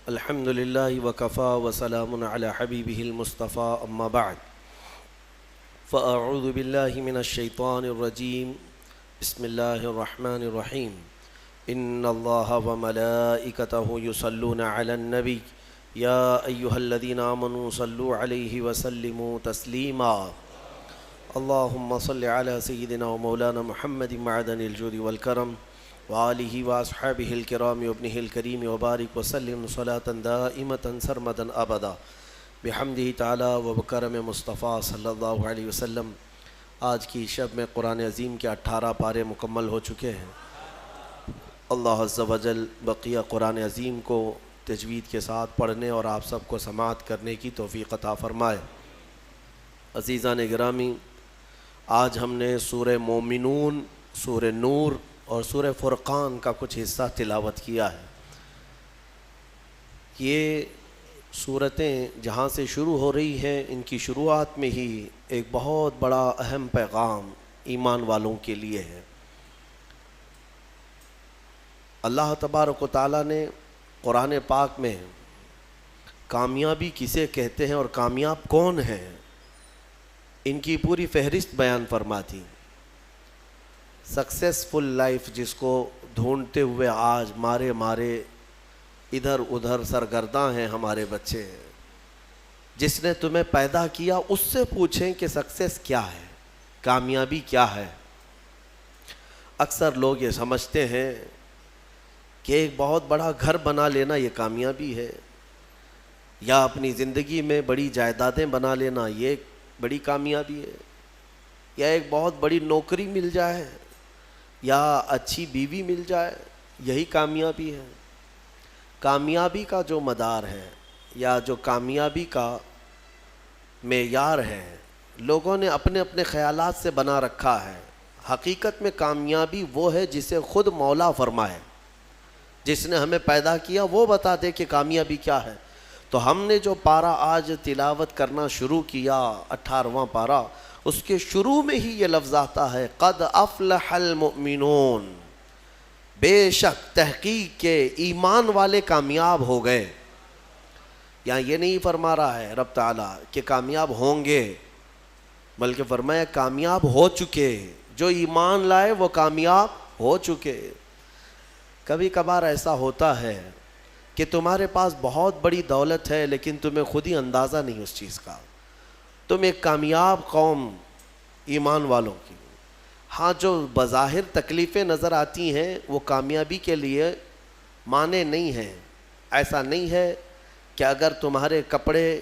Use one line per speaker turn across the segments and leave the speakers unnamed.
الحمد لله وكفى وسلام على حبيبه المصطفى أما بعد فأعوذ بالله من الشيطان الرجيم بسم الله الرحمن الرحيم إن الله وملائكته يصلون على النبي يا أيها الذين آمنوا صلوا عليه وسلموا تسليما اللهم صل على سيدنا ومولانا محمد معدن الجود والكرم وآلہ وأصحابہ الکرام وابنہ الکریم وبارک وسلم صلاة دائمة سرمدا ابدا بحمدہ تعالی وبکرم مصطفیٰ صلی اللہ علیہ وسلم۔ آج کی شب میں قرآن عظیم کے 18 پارے مکمل ہو چکے ہیں۔ اللہ عز و جل بقیہ قرآن عظیم کو تجوید کے ساتھ پڑھنے اور آپ سب کو سماعت کرنے کی توفیق عطا فرمائے۔ عزیزان گرامی، آج ہم نے سورہ مومنون، سورہ نور اور سورہ فرقان کا کچھ حصہ تلاوت کیا ہے۔ یہ سورتیں جہاں سے شروع ہو رہی ہیں، ان کی شروعات میں ہی ایک بہت بڑا اہم پیغام ایمان والوں کے لیے ہے۔ اللہ تبارک و تعالیٰ نے قرآن پاک میں کامیابی کسے کہتے ہیں اور کامیاب کون ہیں، ان کی پوری فہرست بیان فرما دی۔ سکسیسفل لائف جس کو ڈھونڈتے ہوئے آج مارے ادھر ادھر سرگرداں ہیں ہمارے بچے، جس نے تمہیں پیدا کیا اس سے پوچھیں کہ سکسیس کیا ہے، کامیابی کیا ہے۔ اکثر لوگ یہ سمجھتے ہیں کہ ایک بہت بڑا گھر بنا لینا یہ کامیابی ہے، یا اپنی زندگی میں بڑی جائیدادیں بنا لینا یہ ایک بڑی کامیابی ہے، یا ایک بہت بڑی نوکری مل جائے، یا اچھی بیوی مل جائے، یہی کامیابی ہے۔ کامیابی کا جو مدار ہے یا جو کامیابی کا معیار ہے، لوگوں نے اپنے اپنے خیالات سے بنا رکھا ہے۔ حقیقت میں کامیابی وہ ہے جسے خود مولا فرمائے، جس نے ہمیں پیدا کیا وہ بتا دے کہ کامیابی کیا ہے۔ تو ہم نے جو پارہ آج تلاوت کرنا شروع کیا، 18واں پارہ، اس کے شروع میں ہی یہ لفظ آتا ہے، قد افلح المؤمنون، بے شک تحقیق کے ایمان والے کامیاب ہو گئے۔ یہاں یہ نہیں فرما رہا ہے رب تعالیٰ کہ کامیاب ہوں گے، بلکہ فرمایا کامیاب ہو چکے، جو ایمان لائے وہ کامیاب ہو چکے۔ کبھی کبھار ایسا ہوتا ہے کہ تمہارے پاس بہت بڑی دولت ہے لیکن تمہیں خود ہی اندازہ نہیں اس چیز کا۔ تم ایک کامیاب قوم ایمان والوں کی، ہاں جو بظاہر تکلیفیں نظر آتی ہیں وہ کامیابی کے لیے معنی نہیں ہیں۔ ایسا نہیں ہے کہ اگر تمہارے کپڑے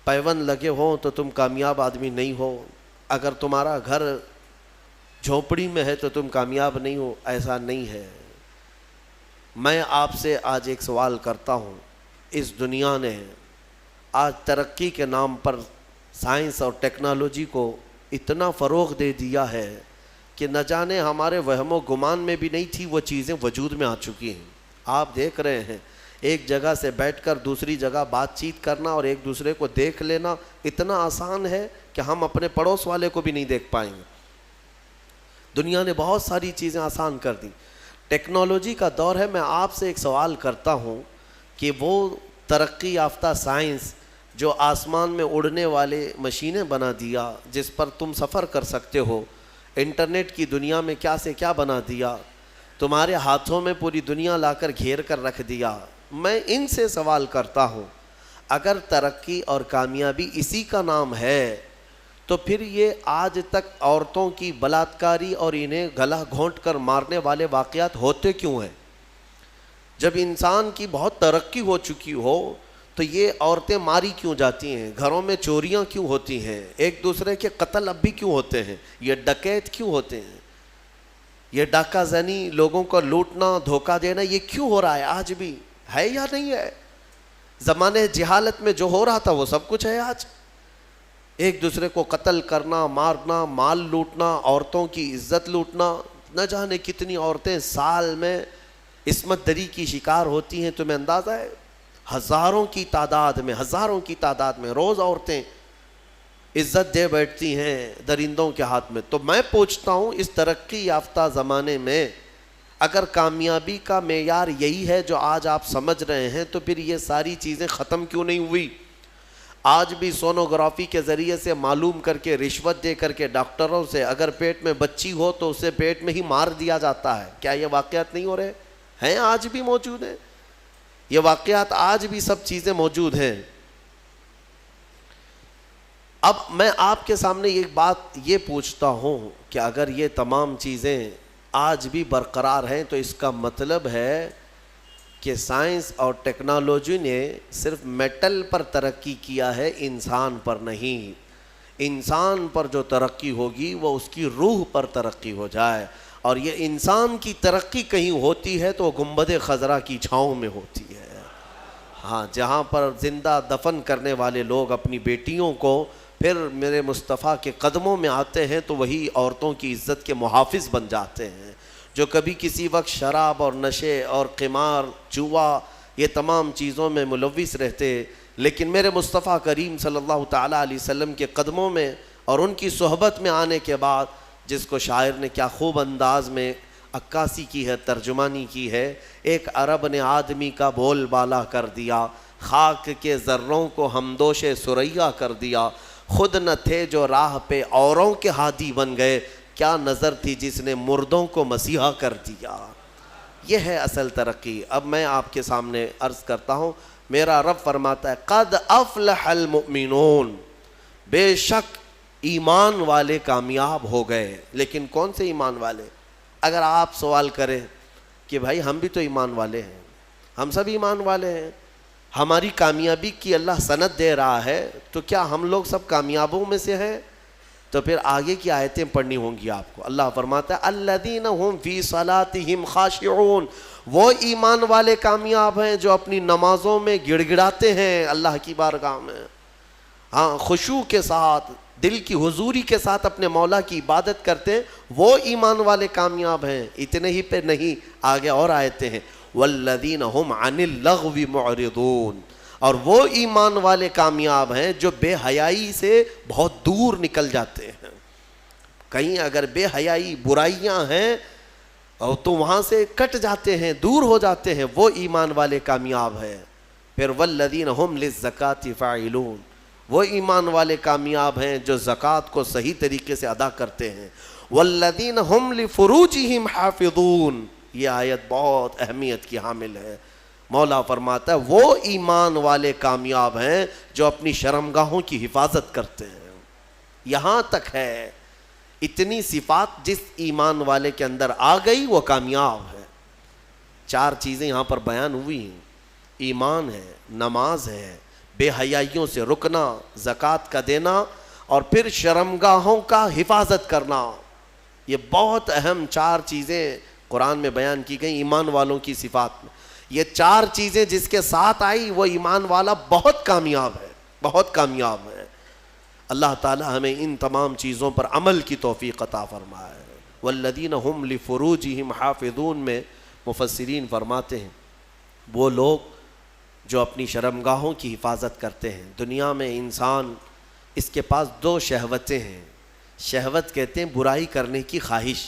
پیون لگے ہوں تو تم کامیاب آدمی نہیں ہو، اگر تمہارا گھر جھونپڑی میں ہے تو تم کامیاب نہیں ہو، ایسا نہیں ہے۔ میں آپ سے آج ایک سوال کرتا ہوں، اس دنیا نے آج ترقی کے نام پر سائنس اور ٹیکنالوجی کو اتنا فروغ دے دیا ہے کہ نہ جانے ہمارے وہم و گمان میں بھی نہیں تھی وہ چیزیں وجود میں آ چکی ہیں۔ آپ دیکھ رہے ہیں ایک جگہ سے بیٹھ کر دوسری جگہ بات چیت کرنا اور ایک دوسرے کو دیکھ لینا اتنا آسان ہے کہ ہم اپنے پڑوس والے کو بھی نہیں دیکھ پائیں گے۔ دنیا نے بہت ساری چیزیں آسان کر دی، ٹیکنالوجی کا دور ہے۔ میں آپ سے ایک سوال کرتا ہوں کہ وہ ترقی یافتہ سائنس جو آسمان میں اڑنے والے مشینیں بنا دیا، جس پر تم سفر کر سکتے ہو، انٹرنیٹ کی دنیا میں کیا سے کیا بنا دیا، تمہارے ہاتھوں میں پوری دنیا لا کر گھیر کر رکھ دیا۔ میں ان سے سوال کرتا ہوں، اگر ترقی اور کامیابی اسی کا نام ہے تو پھر یہ آج تک عورتوں کی بلاత్కాری اور انہیں گلا گھونٹ کر مارنے والے واقعات ہوتے کیوں ہیں؟ جب انسان کی بہت ترقی ہو چکی ہو تو یہ عورتیں ماری کیوں جاتی ہیں، گھروں میں چوریاں کیوں ہوتی ہیں، ایک دوسرے کے قتل اب بھی کیوں ہوتے ہیں، یہ ڈکیت کیوں ہوتے ہیں، یہ ڈاکہ زنی، لوگوں کو لوٹنا، دھوکہ دینا، یہ کیوں ہو رہا ہے؟ آج بھی ہے یا نہیں ہے؟ زمانے جہالت میں جو ہو رہا تھا وہ سب کچھ ہے آج۔ ایک دوسرے کو قتل کرنا، مارنا، مال لوٹنا، عورتوں کی عزت لوٹنا، نہ جانے کتنی عورتیں سال میں عصمت دری کی شکار ہوتی ہیں، تمہیں اندازہ ہے؟ ہزاروں کی تعداد میں روز عورتیں عزت دے بیٹھتی ہیں درندوں کے ہاتھ میں۔ تو میں پوچھتا ہوں، اس ترقی یافتہ زمانے میں اگر کامیابی کا معیار یہی ہے جو آج آپ سمجھ رہے ہیں تو پھر یہ ساری چیزیں ختم کیوں نہیں ہوئی؟ آج بھی سونوگرافی کے ذریعے سے معلوم کر کے، رشوت دے کر کے ڈاکٹروں سے اگر پیٹ میں بچی ہو تو اسے پیٹ میں ہی مار دیا جاتا ہے۔ کیا یہ واقعات نہیں ہو رہے ہیں؟ آج بھی موجود ہیں یہ واقعات، آج بھی سب چیزیں موجود ہیں۔ اب میں آپ کے سامنے ایک بات یہ پوچھتا ہوں کہ اگر یہ تمام چیزیں آج بھی برقرار ہیں تو اس کا مطلب ہے کہ سائنس اور ٹیکنالوجی نے صرف میٹل پر ترقی کیا ہے، انسان پر نہیں۔ انسان پر جو ترقی ہوگی وہ اس کی روح پر ترقی ہو جائے، اور یہ انسان کی ترقی کہیں ہوتی ہے تو گنبد خضرا کی چھاؤں میں ہوتی ہے۔ ہاں، جہاں پر زندہ دفن کرنے والے لوگ اپنی بیٹیوں کو پھر میرے مصطفیٰ کے قدموں میں آتے ہیں تو وہی عورتوں کی عزت کے محافظ بن جاتے ہیں، جو کبھی کسی وقت شراب اور نشے اور قمار، جوا، یہ تمام چیزوں میں ملوث رہتے، لیکن میرے مصطفیٰ کریم صلی اللہ تعالیٰ علیہ وسلم کے قدموں میں اور ان کی صحبت میں آنے کے بعد، جس کو شاعر نے کیا خوب انداز میں عکاسی کی ہے، ترجمانی کی ہے، ایک عرب نے آدمی کا بول بالا کر دیا، خاک کے ذروں کو ہمدوش ثریا کر دیا، خود نہ تھے جو راہ پہ اوروں کے ہادی بن گئے، کیا نظر تھی جس نے مردوں کو مسیحا کر دیا۔ یہ ہے اصل ترقی۔ اب میں آپ کے سامنے عرض کرتا ہوں، میرا رب فرماتا ہے قد افلح المؤمنون، بے شک ایمان والے کامیاب ہو گئے۔ لیکن کون سے ایمان والے؟ اگر آپ سوال کریں کہ بھائی ہم بھی تو ایمان والے ہیں، ہم سب ایمان والے ہیں، ہماری کامیابی کی اللہ سند دے رہا ہے، تو کیا ہم لوگ سب کامیابوں میں سے ہیں؟ تو پھر آگے کی آیتیں پڑھنی ہوں گی آپ کو۔ اللہ فرماتا ہے الذین هم فی صلاتہم خاشعون، وہ ایمان والے کامیاب ہیں جو اپنی نمازوں میں گڑ گڑاتے ہیں اللہ کی بارگاہ میں، ہاں خشوع کے ساتھ، دل کی حضوری کے ساتھ اپنے مولا کی عبادت کرتے ہیں، وہ ایمان والے کامیاب ہیں۔ اتنے ہی پہ نہیں، آگے اور آیتیں ہیں والذین هم عن اللغو معرضون، اور وہ ایمان والے کامیاب ہیں جو بے حیائی سے بہت دور نکل جاتے ہیں۔ کہیں اگر بے حیائی، برائیاں ہیں اور تو وہاں سے کٹ جاتے ہیں، دور ہو جاتے ہیں، وہ ایمان والے کامیاب ہیں۔ پھر والذین هم للزکاة فاعلون، وہ ایمان والے کامیاب ہیں جو زکوٰۃ کو صحیح طریقے سے ادا کرتے ہیں۔ والذین هم لفروجہم حافظون، یہ آیت بہت اہمیت کی حامل ہے۔ مولا فرماتا ہے وہ ایمان والے کامیاب ہیں جو اپنی شرمگاہوں کی حفاظت کرتے ہیں۔ یہاں تک ہے، اتنی صفات جس ایمان والے کے اندر آ گئی وہ کامیاب ہے۔ 4 چیزیں یہاں پر بیان ہوئی ہیں، ایمان ہے، نماز ہے، بے حیائیوں سے رکنا، زکوٰۃ کا دینا، اور پھر شرمگاہوں کا حفاظت کرنا۔ یہ بہت اہم 4 چیزیں قرآن میں بیان کی گئی ایمان والوں کی صفات میں۔ یہ 4 چیزیں جس کے ساتھ آئی وہ ایمان والا بہت کامیاب ہے، بہت کامیاب ہے۔ اللہ تعالی ہمیں ان تمام چیزوں پر عمل کی توفیق عطا فرمائے۔ والذین هم لفروجہم حافظون میں مفسرین فرماتے ہیں وہ لوگ جو اپنی شرمگاہوں کی حفاظت کرتے ہیں۔ دنیا میں انسان، اس کے پاس 2 شہوتیں ہیں۔ شہوت کہتے ہیں برائی کرنے کی خواہش،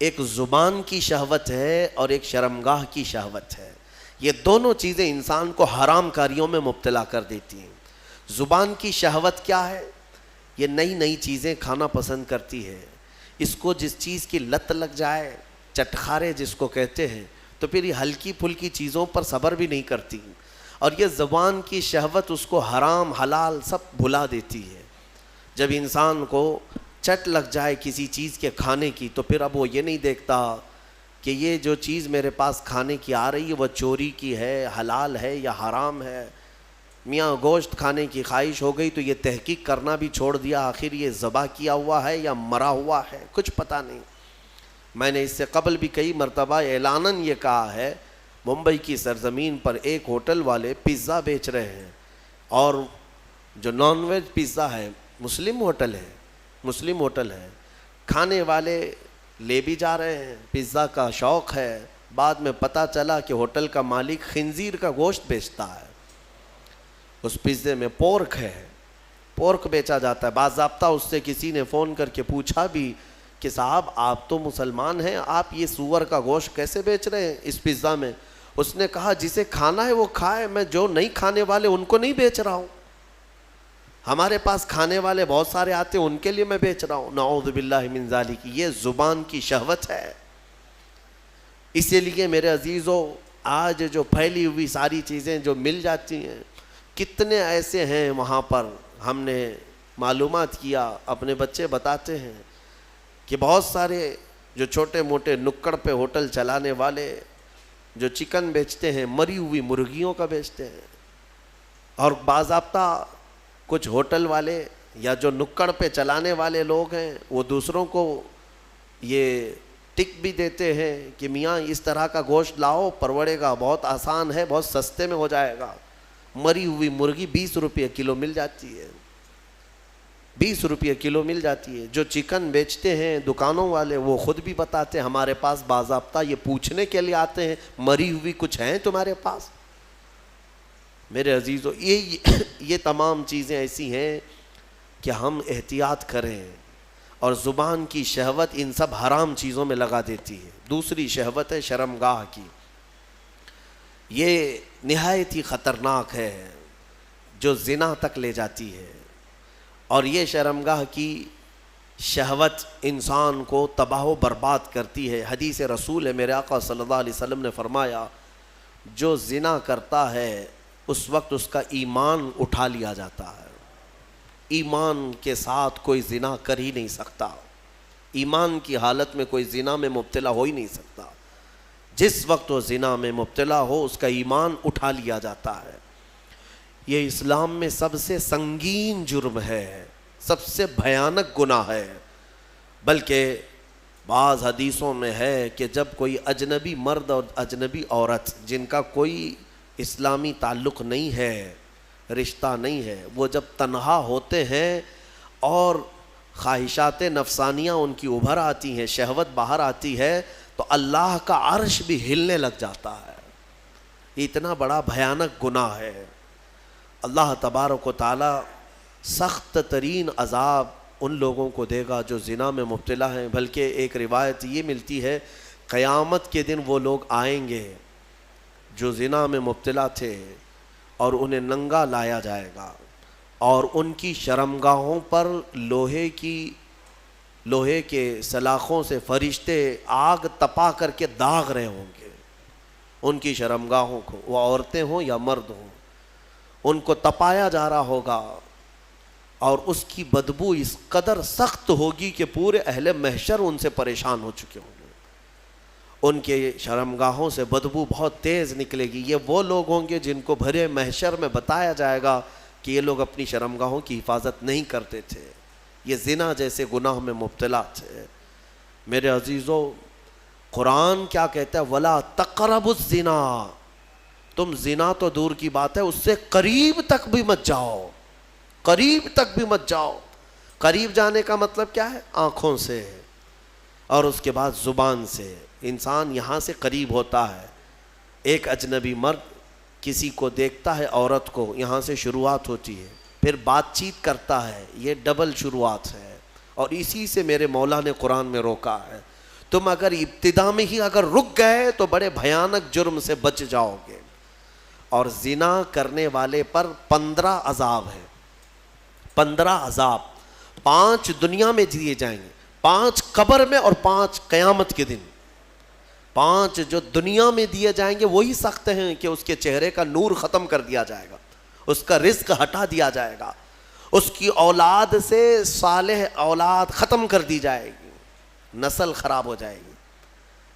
ایک زبان کی شہوت ہے اور ایک شرمگاہ کی شہوت ہے۔ یہ دونوں چیزیں انسان کو حرام کاریوں میں مبتلا کر دیتی ہیں۔ زبان کی شہوت کیا ہے؟ یہ نئی نئی چیزیں کھانا پسند کرتی ہے، اس کو جس چیز کی لت لگ جائے، چٹخارے جس کو کہتے ہیں، تو پھر یہ ہلکی پھلکی چیزوں پر صبر بھی نہیں کرتی، اور یہ زبان کی شہوت اس کو حرام حلال سب بھلا دیتی ہے۔ جب انسان کو چٹ لگ جائے کسی چیز کے کھانے کی تو پھر اب وہ یہ نہیں دیکھتا کہ یہ جو چیز میرے پاس کھانے کی آ رہی ہے وہ چوری کی ہے، حلال ہے یا حرام ہے۔ میاں گوشت کھانے کی خواہش ہو گئی تو یہ تحقیق کرنا بھی چھوڑ دیا، آخر یہ ذبح کیا ہوا ہے یا مرا ہوا ہے، کچھ پتہ نہیں۔ میں نے اس سے قبل بھی کئی مرتبہ اعلاناً یہ کہا ہے، ممبئی کی سرزمین پر ایک ہوٹل والے پیزا بیچ رہے ہیں، اور جو نان ویج پیزا ہے مسلم ہوٹل ہے، کھانے والے لے بھی جا رہے ہیں، پیزا کا شوق ہے، بعد میں پتہ چلا کہ ہوٹل کا مالک خنزیر کا گوشت بیچتا ہے، اس پیزے میں پورک بیچا جاتا ہے۔ باضابطہ اس سے کسی نے فون کر کے پوچھا بھی کہ صاحب آپ تو مسلمان ہیں، آپ یہ سور کا گوشت کیسے بیچ رہے ہیں اس پیزا میں؟ اس نے کہا جسے کھانا ہے وہ کھائے، میں جو نہیں کھانے والے ان کو نہیں بیچ رہا ہوں، ہمارے پاس کھانے والے بہت سارے آتے ہیں، ان کے لیے میں بیچ رہا ہوں۔ نعوذ باللہ من ذالک، یہ زبان کی شہوت ہے۔ اسی لیے میرے عزیزو، آج جو پھیلی ہوئی ساری چیزیں جو مل جاتی ہیں، کتنے ایسے ہیں وہاں پر، ہم نے معلومات کیا، اپنے بچے بتاتے ہیں کہ بہت سارے جو چھوٹے موٹے نکڑ پہ ہوٹل چلانے والے جو چکن بیچتے ہیں، مری ہوئی مرغیوں کا بیچتے ہیں، اور باضابطہ کچھ ہوٹل والے یا جو نکڑ پہ چلانے والے لوگ ہیں وہ دوسروں کو یہ ٹک بھی دیتے ہیں کہ میاں اس طرح کا گوشت لاؤ، پروڑے گا، بہت آسان ہے، بہت سستے میں ہو جائے گا۔ مری ہوئی مرغی 20 روپے کلو مل جاتی ہے، 20 روپے کلو مل جاتی ہے۔ جو چکن بیچتے ہیں دکانوں والے، وہ خود بھی بتاتے ہیں ہمارے پاس باضابطہ یہ پوچھنے کے لیے آتے ہیں، مری ہوئی کچھ ہیں تمہارے پاس؟ میرے عزیزو، یہ تمام چیزیں ایسی ہیں کہ ہم احتیاط کریں، اور زبان کی شہوت ان سب حرام چیزوں میں لگا دیتی ہے۔ دوسری شہوت ہے شرمگاہ کی، یہ نہایت ہی خطرناک ہے، جو زنا تک لے جاتی ہے، اور یہ شرمگاہ کی شہوت انسان کو تباہ و برباد کرتی ہے۔ حدیث رسول ہے، میرے آقا صلی اللہ علیہ وسلم نے فرمایا، جو زنا کرتا ہے اس وقت اس کا ایمان اٹھا لیا جاتا ہے۔ ایمان کے ساتھ کوئی زنا کر ہی نہیں سکتا، ایمان کی حالت میں کوئی زنا میں مبتلا ہو ہی نہیں سکتا۔ جس وقت وہ زنا میں مبتلا ہو اس کا ایمان اٹھا لیا جاتا ہے۔ یہ اسلام میں سب سے سنگین جرم ہے، سب سے بھیانک گناہ ہے، بلکہ بعض حدیثوں میں ہے کہ جب کوئی اجنبی مرد اور اجنبی عورت جن کا کوئی اسلامی تعلق نہیں ہے، رشتہ نہیں ہے، وہ جب تنہا ہوتے ہیں اور خواہشات نفسانیہ ان کی ابھر آتی ہیں، شہوت باہر آتی ہے، تو اللہ کا عرش بھی ہلنے لگ جاتا ہے۔ یہ اتنا بڑا بھیانک گناہ ہے۔ اللہ تبارک و تعالی سخت ترین عذاب ان لوگوں کو دے گا جو زنا میں مبتلا ہیں۔ بلکہ ایک روایت یہ ملتی ہے، قیامت کے دن وہ لوگ آئیں گے جو زنا میں مبتلا تھے، اور انہیں ننگا لایا جائے گا، اور ان کی شرمگاہوں پر لوہے کے سلاخوں سے فرشتے آگ تپا کر کے داغ رہے ہوں گے ان کی شرمگاہوں کو، وہ عورتیں ہوں یا مرد ہوں، ان کو تپایا جا رہا ہوگا، اور اس کی بدبو اس قدر سخت ہوگی کہ پورے اہل محشر ان سے پریشان ہو چکے ہوں گے۔ ان کے شرمگاہوں سے بدبو بہت تیز نکلے گی۔ یہ وہ لوگ ہوں گے جن کو بھرے محشر میں بتایا جائے گا کہ یہ لوگ اپنی شرمگاہوں کی حفاظت نہیں کرتے تھے، یہ زنا جیسے گناہ میں مبتلا تھے۔ میرے عزیزو، قرآن کیا کہتا ہے؟ وَلَا تَقْرَبُوا الزِّنَا، تم زنا تو دور کی بات ہے، اس سے قریب تک بھی مت جاؤ، قریب تک بھی مت جاؤ۔ قریب جانے کا مطلب کیا ہے؟ آنکھوں سے، اور اس کے بعد زبان سے۔ انسان یہاں سے قریب ہوتا ہے، ایک اجنبی مرد کسی کو دیکھتا ہے، عورت کو، یہاں سے شروعات ہوتی ہے، پھر بات چیت کرتا ہے، یہ ڈبل شروعات ہے، اور اسی سے میرے مولا نے قرآن میں روکا ہے۔ تم اگر ابتدا میں ہی اگر رک گئے تو بڑے بھیانک جرم سے بچ جاؤ گے۔ اور زنا کرنے والے پر 15 عذاب ہیں، 15 عذاب، 5 دنیا میں دیے جائیں گے، 5 قبر میں، اور 5 قیامت کے دن۔ 5 جو دنیا میں دیے جائیں گے وہی سخت ہیں کہ اس کے چہرے کا نور ختم کر دیا جائے گا، اس کا رزق ہٹا دیا جائے گا، اس کی اولاد سے صالح اولاد ختم کر دی جائے گی، نسل خراب ہو جائے گی۔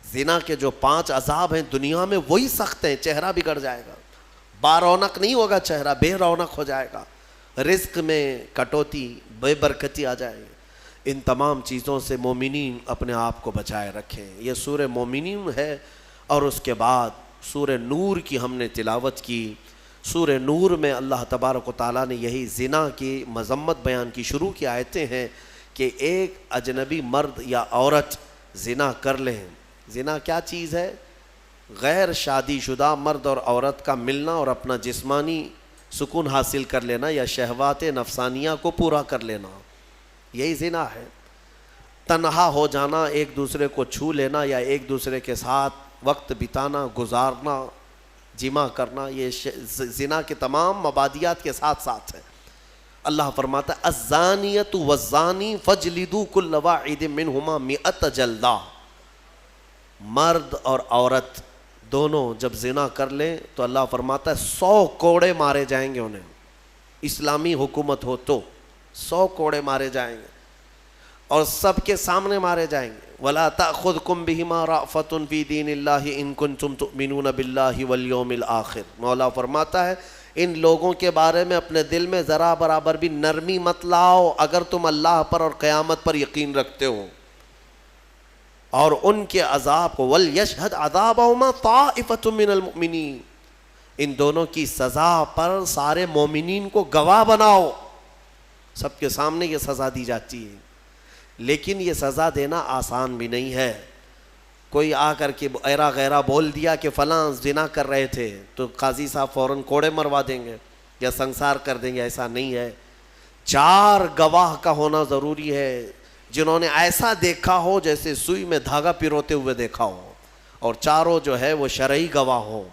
زنا کے جو 5 عذاب ہیں دنیا میں وہی سخت ہیں، چہرہ بگڑ جائے گا، بارونق نہیں ہوگا، چہرہ بے رونق ہو جائے گا، رزق میں کٹوتی، بے برکتی آ جائے گی۔ ان تمام چیزوں سے مومنین اپنے آپ کو بچائے رکھیں۔ یہ سورہ مومنین ہے، اور اس کے بعد سورہ نور کی ہم نے تلاوت کی۔ سورہ نور میں اللہ تبارک و تعالیٰ نے یہی زنا کی مذمت بیان کی، شروع کی آیتیں ہیں کہ ایک اجنبی مرد یا عورت زنا کر لیں۔ زنا کیا چیز ہے؟ غیر شادی شدہ مرد اور عورت کا ملنا اور اپنا جسمانی سکون حاصل کر لینا، یا شہوات نفسانیہ کو پورا کر لینا، یہی زنا ہے۔ تنہا ہو جانا، ایک دوسرے کو چھو لینا یا ایک دوسرے کے ساتھ وقت بتانا، گزارنا، جمع کرنا، یہ زنا کے تمام مبادیات کے ساتھ ساتھ ہے۔ اللہ فرماتا ہے الزانیۃ والزانی فاجلدوا کل واحد منہما 100 جلدہ، مرد اور عورت دونوں جب زنا کر لیں تو اللہ فرماتا ہے 100 کوڑے مارے جائیں گے انہیں، اسلامی حکومت ہو تو 100 کوڑے مارے جائیں گے اور سب کے سامنے مارے جائیں گے۔ وَلَا تَأْخُذْكُمْ بِهِمَا رَأْفَةٌ فِي دِينِ اللَّهِ إِن كُنتُمْ تُؤْمِنُونَ بِاللَّهِ وَالْيَوْمِ الْآخِرِ۔ مولا فرماتا ہے ان لوگوں کے بارے میں اپنے دل میں ذرا برابر بھی نرمی مت لاؤ اگر تم اللہ پر اور قیامت پر یقین رکھتے ہو، اور ان کے عذاب کو وَلْيَشْهَدْ عَذَابَهُمَا طَائِفَةٌ مِّنَ الْمُؤْمِنِينَ، ان دونوں کی سزا پر سارے مومنین کو گواہ بناؤ۔ سب کے سامنے یہ سزا دی جاتی ہے، لیکن یہ سزا دینا آسان بھی نہیں ہے۔ کوئی آ کر کے ایرا غیرہ بول دیا کہ فلاں زنا کر رہے تھے تو قاضی صاحب فوراً کوڑے مروا دیں گے یا سنسار کر دیں گے، ایسا نہیں ہے۔ 4 گواہ کا ہونا ضروری ہے جنہوں نے ایسا دیکھا ہو جیسے سوئی میں دھاگا پیروتے ہوئے دیکھا ہو، اور چاروں جو ہے وہ شرعی گواہ ہوں،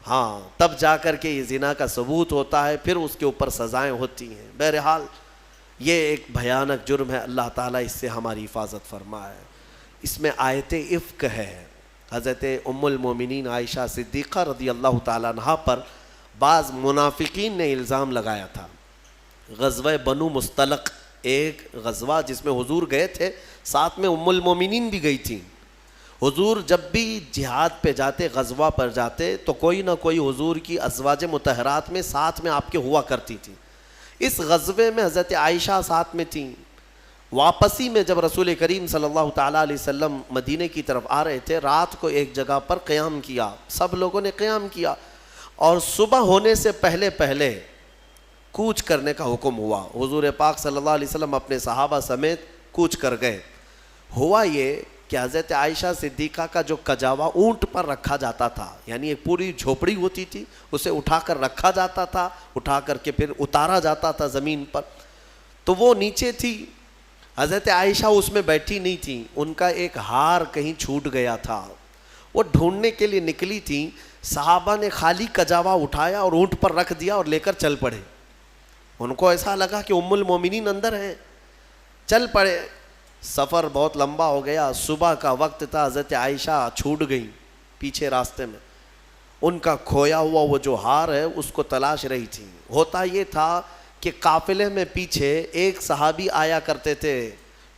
ہاں تب جا کر کے یہ زنا کا ثبوت ہوتا ہے، پھر اس کے اوپر سزائیں ہوتی ہیں۔ بہرحال یہ ایک بھیانک جرم ہے، اللہ تعالیٰ اس سے ہماری حفاظت فرمائے۔ اس میں آیت افک ہے، حضرت ام المومنین عائشہ صدیقہ رضی اللہ تعالیٰ عنہ پر بعض منافقین نے الزام لگایا تھا۔ غزوہ بنو مستلق ایک غزوہ جس میں حضور گئے تھے، ساتھ میں ام المومنین بھی گئی تھیں۔ حضور جب بھی جہاد پہ جاتے، غزوہ پر جاتے، تو کوئی نہ کوئی حضور کی ازواج مطہرات میں ساتھ میں آپ کے ہوا کرتی تھی۔ اس غزوے میں حضرت عائشہ ساتھ میں تھیں۔ واپسی میں جب رسول کریم صلی اللہ تعالیٰ علیہ وسلم مدینے کی طرف آ رہے تھے، رات کو ایک جگہ پر قیام کیا، سب لوگوں نے قیام کیا، اور صبح ہونے سے پہلے پہلے کوچ کرنے کا حکم ہوا۔ حضور پاک صلی اللہ علیہ وسلم اپنے صحابہ سمیت کوچ کر گئے۔ ہوا یہ کہ حضرت عائشہ صدیقہ کا جو کجاوا اونٹ پر رکھا جاتا تھا، یعنی ایک پوری جھوپڑی ہوتی تھی، اسے اٹھا کر رکھا جاتا تھا، اٹھا کر کے پھر اتارا جاتا تھا زمین پر، تو وہ نیچے تھی۔ حضرت عائشہ اس میں بیٹھی نہیں تھی، ان کا ایک ہار کہیں چھوٹ گیا تھا، وہ ڈھونڈنے کے لیے نکلی تھی۔ صحابہ نے خالی کجاوا اٹھایا اور اونٹ پر رکھ دیا اور لے کر چل پڑے۔ ان کو ایسا لگا کہ ام المومنین اندر ہیں، چل پڑے۔ سفر بہت لمبا ہو گیا، صبح کا وقت تھا، حضرت عائشہ چھوٹ گئی پیچھے راستے میں۔ ان کا کھویا ہوا وہ جو ہار ہے اس کو تلاش رہی تھی۔ ہوتا یہ تھا کہ قافلے میں پیچھے ایک صحابی آیا کرتے تھے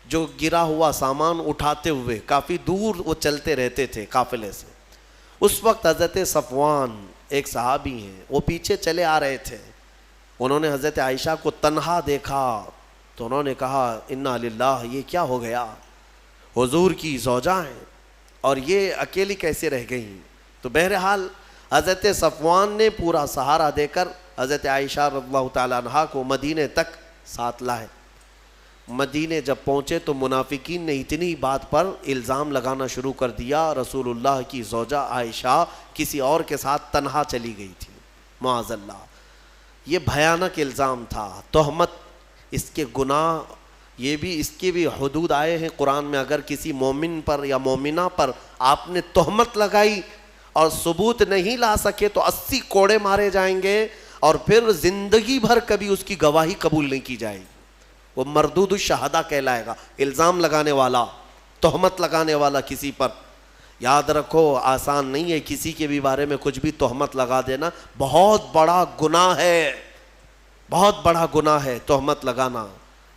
جو گرا ہوا سامان اٹھاتے ہوئے، کافی دور وہ چلتے رہتے تھے قافلے سے۔ اس وقت حضرت صفوان ایک صحابی ہیں، وہ پیچھے چلے آ رہے تھے۔ انہوں نے حضرت عائشہ کو تنہا دیکھا تو انہوں نے کہا انا للہ، یہ کیا ہو گیا، حضور کی زوجہ ہیں اور یہ اکیلی کیسے رہ گئیں۔ تو بہرحال حضرت صفوان نے پورا سہارا دے کر حضرت عائشہ رضی اللہ تعالیٰ عنہ کو مدینے تک ساتھ لائے۔ مدینے جب پہنچے تو منافقین نے اتنی بات پر الزام لگانا شروع کر دیا، رسول اللہ کی زوجہ عائشہ کسی اور کے ساتھ تنہا چلی گئی تھی، معاذ اللہ۔ یہ بھیانک الزام تھا، تہمت، اس کے گناہ، یہ بھی اس کی بھی حدود آئے ہیں قرآن میں۔ اگر کسی مومن پر یا مومنہ پر آپ نے تہمت لگائی اور ثبوت نہیں لا سکے تو 80 کوڑے مارے جائیں گے، اور پھر زندگی بھر کبھی اس کی گواہی قبول نہیں کی جائے گی۔ وہ مردود الشہداء کہلائے گا، الزام لگانے والا، تہمت لگانے والا کسی پر۔ یاد رکھو آسان نہیں ہے کسی کے بھی بارے میں کچھ بھی تہمت لگا دینا، بہت بڑا گناہ ہے، بہت بڑا گناہ ہے تہمت لگانا۔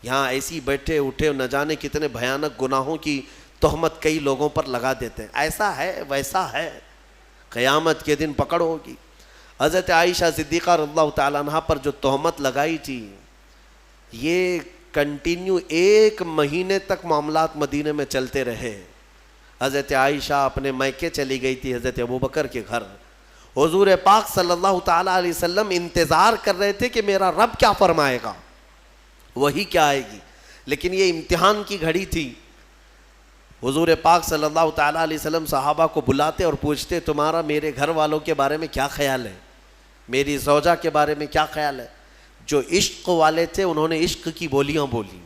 یہاں ایسی بیٹھے اٹھے نہ جانے کتنے بھیانک گناہوں کی تہمت کئی لوگوں پر لگا دیتے ہیں، ایسا ہے ویسا ہے، قیامت کے دن پکڑ ہوگی۔ حضرت عائشہ صدیقہ رضی اللہ تعالیٰ عنہ پر جو تہمت لگائی تھی، یہ کنٹینیو 1 مہینے تک معاملات مدینے میں چلتے رہے۔ حضرت عائشہ اپنے میکے چلی گئی تھی، حضرت ابوبکر کے گھر۔ حضور پاک صلی اللہ تعالیٰ علیہ وسلم انتظار کر رہے تھے کہ میرا رب کیا فرمائے گا، وہی کیا آئے گی، لیکن یہ امتحان کی گھڑی تھی۔ حضور پاک صلی اللہ تعالیٰ علیہ وسلم صحابہ کو بلاتے اور پوچھتے تمہارا میرے گھر والوں کے بارے میں کیا خیال ہے، میری زوجہ کے بارے میں کیا خیال ہے۔ جو عشق والے تھے انہوں نے عشق کی بولیاں بولی،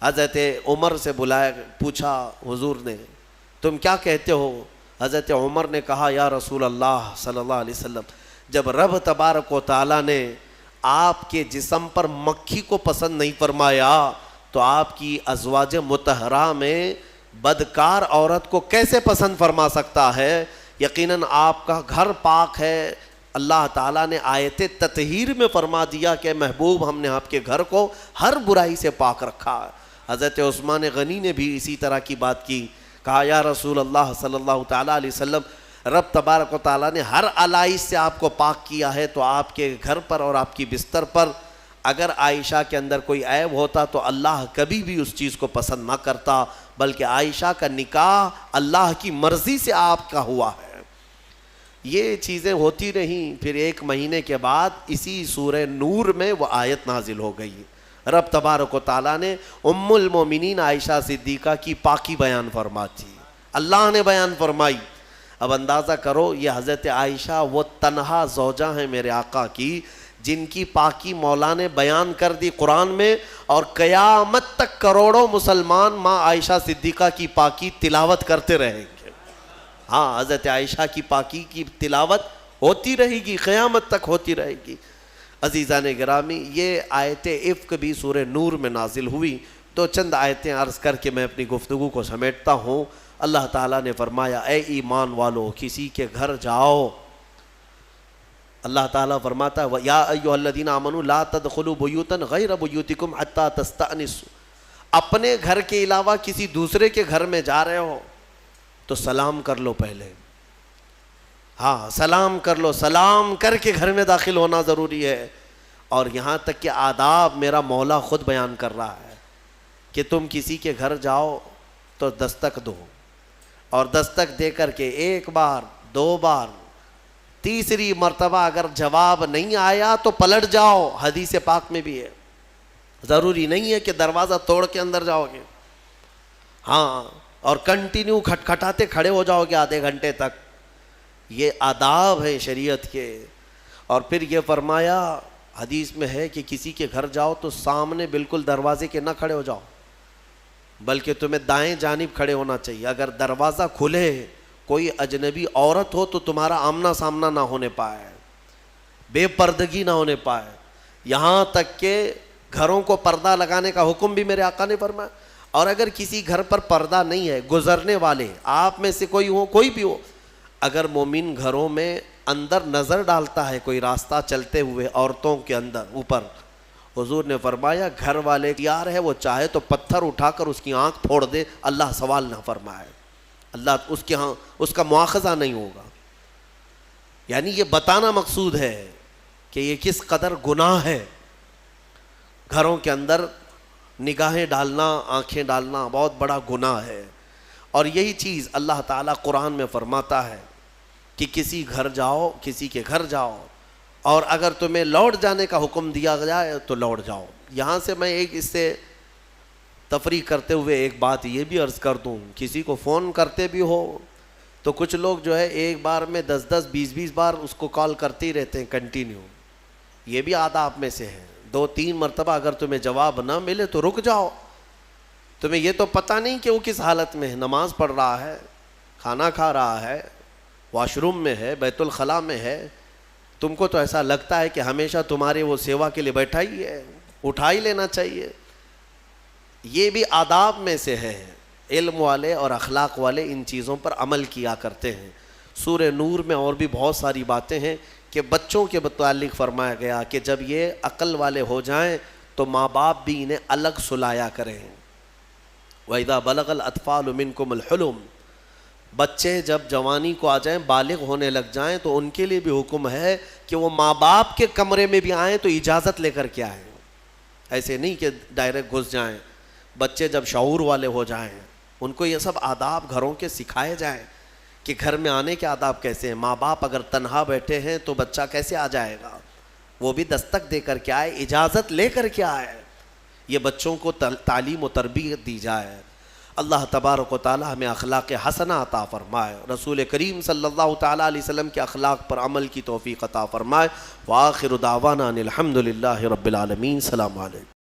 حضرت عمر سے بلایا، پوچھا حضور نے تم کیا کہتے ہو؟ حضرت عمر نے کہا یا رسول اللہ صلی اللہ علیہ وسلم، جب رب تبارک و تعالیٰ نے آپ کے جسم پر مکھی کو پسند نہیں فرمایا تو آپ کی ازواج مطہرہ میں بدکار عورت کو کیسے پسند فرما سکتا ہے؟ یقیناً آپ کا گھر پاک ہے، اللہ تعالیٰ نے آیت تطہیر میں فرما دیا کہ محبوب ہم نے آپ کے گھر کو ہر برائی سے پاک رکھا ہے۔ حضرت عثمان غنی نے بھی اسی طرح کی بات کی، کہا یا رسول اللہ صلی اللہ تعالیٰ علیہ وسلم، رب تبارک و تعالیٰ نے ہر علائش سے آپ کو پاک کیا ہے، تو آپ کے گھر پر اور آپ کی بستر پر اگر عائشہ کے اندر کوئی عیب ہوتا تو اللہ کبھی بھی اس چیز کو پسند نہ کرتا، بلکہ عائشہ کا نکاح اللہ کی مرضی سے آپ کا ہوا ہے۔ یہ چیزیں ہوتی رہیں، پھر 1 مہینے کے بعد اسی سورہ نور میں وہ آیت نازل ہو گئی۔ رب تبارک و تعالیٰ نے ام المومنین عائشہ صدیقہ کی پاکی بیان فرماتی، اللہ نے بیان فرمائی۔ اب اندازہ کرو، یہ حضرت عائشہ وہ تنہا زوجہ ہیں میرے آقا کی جن کی پاکی مولا نے بیان کر دی قرآن میں، اور قیامت تک کروڑوں مسلمان ماں عائشہ صدیقہ کی پاکی تلاوت کرتے رہیں گے۔ ہاں، حضرت عائشہ کی پاکی کی تلاوت ہوتی رہے گی، قیامت تک ہوتی رہے گی۔ عزیزان گرامی، یہ آیت عفق بھی سورہ نور میں نازل ہوئی۔ تو چند آیتیں عرض کر کے میں اپنی گفتگو کو سمیٹتا ہوں۔ اللہ تعالیٰ نے فرمایا اے ایمان والو، کسی کے گھر جاؤ، اللہ تعالیٰ فرماتا ہے یا ایھا الذین آمنوا لا تدخلوا بیوتا غیر بیوتکم حتی تستأنسوا، اپنے گھر کے علاوہ کسی دوسرے کے گھر میں جا رہے ہو تو سلام کر لو پہلے۔ ہاں، سلام کر لو، سلام کر کے گھر میں داخل ہونا ضروری ہے۔ اور یہاں تک کہ آداب میرا مولا خود بیان کر رہا ہے کہ تم کسی کے گھر جاؤ تو دستک دو، اور دستک دے کر کے 1 بار 2 بار، تیسری مرتبہ اگر جواب نہیں آیا تو پلٹ جاؤ، حدیث پاک میں بھی ہے۔ ضروری نہیں ہے کہ دروازہ توڑ کے اندر جاؤ گے، ہاں، اور کنٹینیو کھٹکھٹاتے کھڑے ہو جاؤ گے آدھے گھنٹے تک۔ یہ آداب ہیں شریعت کے۔ اور پھر یہ فرمایا حدیث میں ہے کہ کسی کے گھر جاؤ تو سامنے بالکل دروازے کے نہ کھڑے ہو جاؤ، بلکہ تمہیں دائیں جانب کھڑے ہونا چاہیے۔ اگر دروازہ کھلے، کوئی اجنبی عورت ہو تو تمہارا آمنا سامنا نہ ہونے پائے، بے پردگی نہ ہونے پائے۔ یہاں تک کہ گھروں کو پردہ لگانے کا حکم بھی میرے آقا نے فرمایا۔ اور اگر کسی گھر پر پردہ نہیں ہے، گزرنے والے آپ میں سے کوئی ہو، کوئی بھی ہو، اگر مومن گھروں میں اندر نظر ڈالتا ہے کوئی راستہ چلتے ہوئے عورتوں کے اندر اوپر، حضور نے فرمایا گھر والے تیار ہے، وہ چاہے تو پتھر اٹھا کر اس کی آنکھ پھوڑ دے، اللہ سوال نہ فرمائے، اللہ اس کے ہاں اس کا مواخذہ نہیں ہوگا۔ یعنی یہ بتانا مقصود ہے کہ یہ کس قدر گناہ ہے۔ گھروں کے اندر نگاہیں ڈالنا، آنکھیں ڈالنا بہت بڑا گناہ ہے۔ اور یہی چیز اللہ تعالیٰ قرآن میں فرماتا ہے کہ کسی گھر جاؤ، کسی کے گھر جاؤ، اور اگر تمہیں لوٹ جانے کا حکم دیا جائے تو لوٹ جاؤ۔ یہاں سے میں ایک اس سے تفریح کرتے ہوئے ایک بات یہ بھی عرض کر دوں، کسی کو فون کرتے بھی ہو تو کچھ لوگ جو ہے ایک بار میں 10 20 بار اس کو کال کرتے ہی رہتے ہیں کنٹینیو۔ یہ بھی آداب میں سے ہے۔ 2-3 مرتبہ اگر تمہیں جواب نہ ملے تو رک جاؤ۔ تمہیں یہ تو پتہ نہیں کہ وہ کس حالت میں ہے، نماز پڑھ رہا ہے، کھانا کھا رہا ہے، واش روم میں ہے، بیت الخلاء میں ہے، تم کو تو ایسا لگتا ہے کہ ہمیشہ تمہارے وہ سیوا کے لیے بیٹھا ہی ہے، اٹھا ہی لینا چاہیے۔ یہ بھی آداب میں سے ہے۔ علم والے اور اخلاق والے ان چیزوں پر عمل کیا کرتے ہیں۔ سورہ نور میں اور بھی بہت ساری باتیں ہیں کہ بچوں کے متعلق فرمایا گیا کہ جب یہ عقل والے ہو جائیں تو ماں باپ بھی انہیں الگ سلایا کریں۔ وَإِذَا بَلَغَ الْأَطْفَالُ مِنْكُمُ الْحُلُمَ، بچے جب جوانی کو آ جائیں، بالغ ہونے لگ جائیں، تو ان کے لیے بھی حکم ہے کہ وہ ماں باپ کے کمرے میں بھی آئیں تو اجازت لے کر کے آئیں، ایسے نہیں کہ ڈائریکٹ گھس جائیں۔ بچے جب شعور والے ہو جائیں، ان کو یہ سب آداب گھروں کے سکھائے جائیں کہ گھر میں آنے کے آداب کیسے ہیں۔ ماں باپ اگر تنہا بیٹھے ہیں تو بچہ کیسے آ جائے گا، وہ بھی دستک دے کر کے آئے، اجازت لے کر کے آئے۔ یہ بچوں کو تعلیم و تربیت دی جائے۔ اللہ تبارک و تعالی ہمیں اخلاق حسنہ عطا فرمائے، رسول کریم صلی اللہ تعالی علیہ وسلم کے اخلاق پر عمل کی توفیق عطا فرمائے۔ وآخر دعوانا ان الحمد للہ رب العالمین۔ السلام علیکم۔